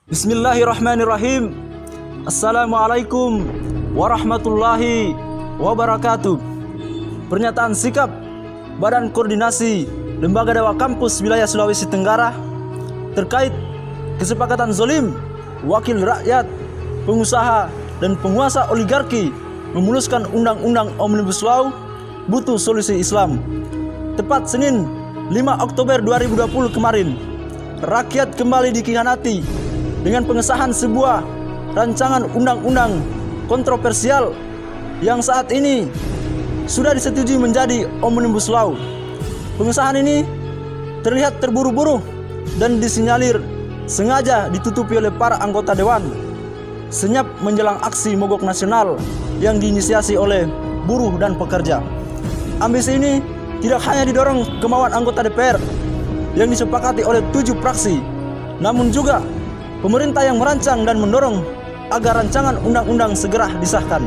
Bismillahirrahmanirrahim. Assalamualaikum warahmatullahi wabarakatuh. Pernyataan sikap Badan Koordinasi Lembaga Dakwah Kampus Wilayah Sulawesi Tenggara terkait kesepakatan zolim wakil rakyat, pengusaha, dan penguasa oligarki memuluskan Undang-Undang Omnibus Law butuh solusi Islam. Tepat Senin 5 Oktober 2020 kemarin, rakyat kembali dikhianati dengan pengesahan sebuah rancangan undang-undang kontroversial yang saat ini sudah disetujui menjadi Omnibus Law. Pengesahan ini terlihat terburu-buru dan disinyalir sengaja ditutupi oleh para anggota dewan senyap menjelang aksi mogok nasional yang diinisiasi oleh buruh dan pekerja. Ambisi ini tidak hanya didorong kemauan anggota DPR yang disepakati oleh 7 fraksi, namun juga pemerintah yang merancang dan mendorong agar rancangan undang-undang segera disahkan.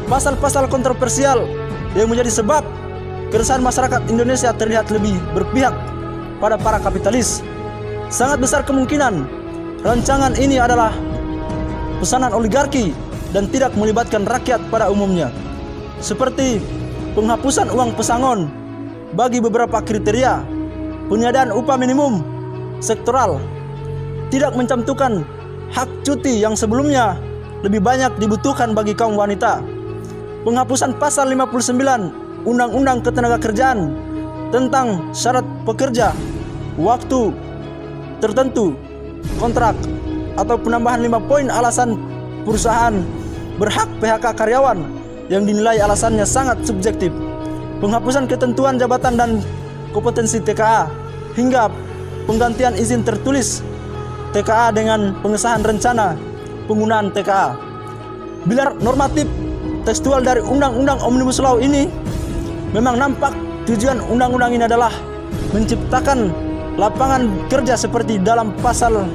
Pasal-pasal kontroversial yang menjadi sebab keresahan masyarakat Indonesia terlihat lebih berpihak pada para kapitalis. Sangat besar kemungkinan rancangan ini adalah pesanan oligarki dan tidak melibatkan rakyat pada umumnya, seperti penghapusan uang pesangon bagi beberapa kriteria, peniadaan upah minimum sektoral, tidak mencantumkan hak cuti yang sebelumnya lebih banyak dibutuhkan bagi kaum wanita, penghapusan pasal 59 Undang-Undang Ketenagakerjaan tentang syarat pekerja, waktu tertentu, kontrak, atau penambahan 5 poin alasan perusahaan berhak PHK karyawan yang dinilai alasannya sangat subjektif, penghapusan ketentuan jabatan dan kompetensi TKA, hingga penggantian izin tertulis TKA dengan pengesahan rencana penggunaan TKA. Bila normatif tekstual dari Undang-Undang Omnibus Law ini memang nampak tujuan undang-undang ini adalah menciptakan lapangan kerja seperti dalam pasal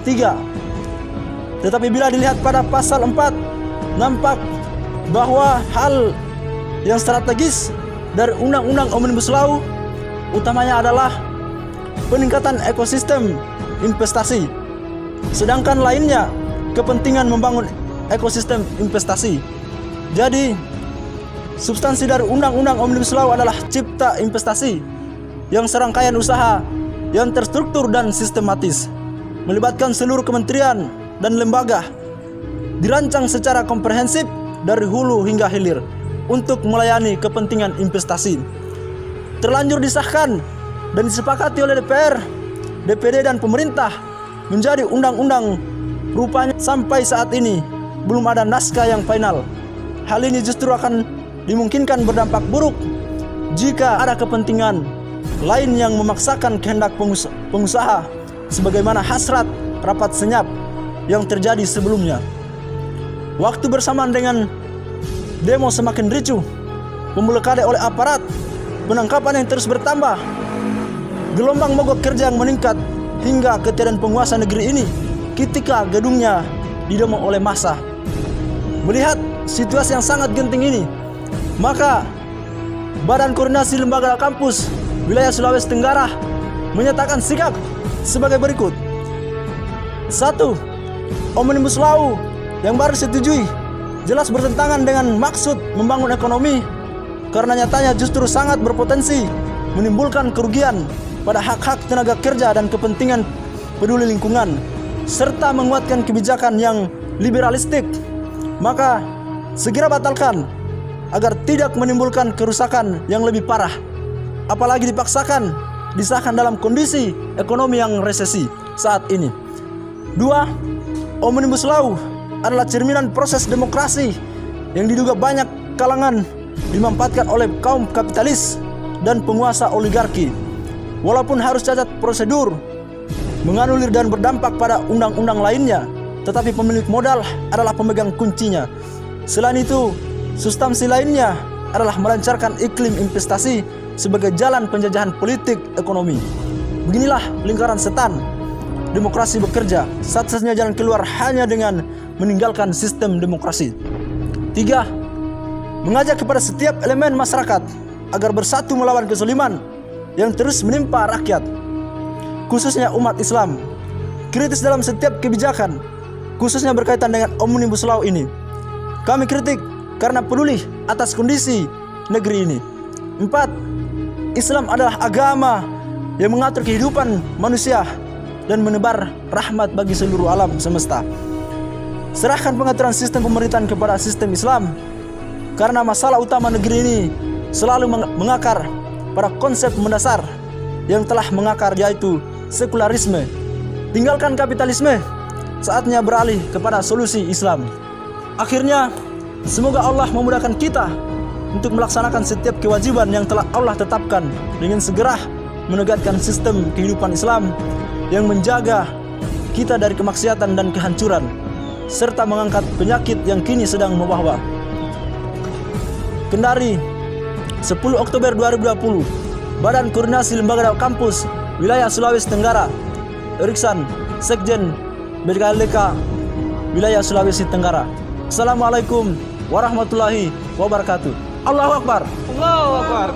3. Tetapi bila dilihat pada pasal 4, nampak bahwa hal yang strategis dari Undang-Undang Omnibus Law utamanya adalah peningkatan ekosistem investasi, sedangkan lainnya kepentingan membangun ekosistem investasi. Jadi substansi dari Undang-Undang Omnibus Law adalah cipta investasi yang serangkaian usaha yang terstruktur dan sistematis, melibatkan seluruh kementerian dan lembaga, dirancang secara komprehensif dari hulu hingga hilir untuk melayani kepentingan investasi. Terlanjur disahkan dan disepakati oleh DPR, DPD, dan pemerintah menjadi undang-undang. Rupanya sampai saat ini belum ada naskah yang final. Hal ini justru akan dimungkinkan berdampak buruk jika ada kepentingan lain yang memaksakan kehendak pengusaha sebagaimana hasrat rapat senyap yang terjadi sebelumnya. Waktu bersamaan dengan demo semakin ricuh, pemblokade oleh aparat, penangkapan yang terus bertambah, gelombang mogok kerja yang meningkat hingga ketiadaan penguasa negeri ini ketika gedungnya didemo oleh massa. Melihat situasi yang sangat genting ini, maka Badan Koordinasi Lembaga Kampus Wilayah Sulawesi Tenggara menyatakan sikap sebagai berikut. 1. Omnibus Law yang baru disetujui jelas bertentangan dengan maksud membangun ekonomi, karena nyatanya justru sangat berpotensi menimbulkan kerugian pada hak-hak tenaga kerja dan kepentingan peduli lingkungan, serta menguatkan kebijakan yang liberalistik. Maka segera batalkan agar tidak menimbulkan kerusakan yang lebih parah, apalagi dipaksakan disahkan dalam kondisi ekonomi yang resesi saat ini. 2. Omnibus Law adalah cerminan proses demokrasi yang diduga banyak kalangan dimanfaatkan oleh kaum kapitalis dan penguasa oligarki. Walaupun harus cacat prosedur, menganulir dan berdampak pada undang-undang lainnya, tetapi pemilik modal adalah pemegang kuncinya. Selain itu, substansi lainnya adalah melancarkan iklim investasi sebagai jalan penjajahan politik ekonomi. Beginilah lingkaran setan demokrasi bekerja. Satu-satunya jalan keluar hanya dengan meninggalkan sistem demokrasi. 3. Mengajak kepada setiap elemen masyarakat agar bersatu melawan kezaliman yang terus menimpa rakyat, khususnya umat Islam. kritis dalam setiap kebijakan, khususnya berkaitan dengan Omnibus Law ini. Kami kritik karena peduli atas kondisi negeri ini. 4. Islam adalah agama yang mengatur kehidupan manusia dan menebar rahmat bagi seluruh alam semesta. Serahkan pengaturan sistem pemerintahan kepada sistem Islam, karena masalah utama negeri ini selalu mengakar pada konsep mendasar yang telah mengakar, yaitu sekularisme. Tinggalkan kapitalisme, saatnya beralih kepada solusi Islam. Akhirnya, semoga Allah memudahkan kita untuk melaksanakan setiap kewajiban yang telah Allah tetapkan dengan segera menegakkan sistem kehidupan Islam yang menjaga kita dari kemaksiatan dan kehancuran, serta mengangkat penyakit yang kini sedang mewabah. Kendari, 10 Oktober 2020, Badan Koordinasi Lembaga Dakwah Kampus Wilayah Sulawesi Tenggara, Eriksan, Sekjen BKLK Wilayah Sulawesi Tenggara. Assalamualaikum warahmatullahi wabarakatuh. Allahu Akbar. Allahu Akbar.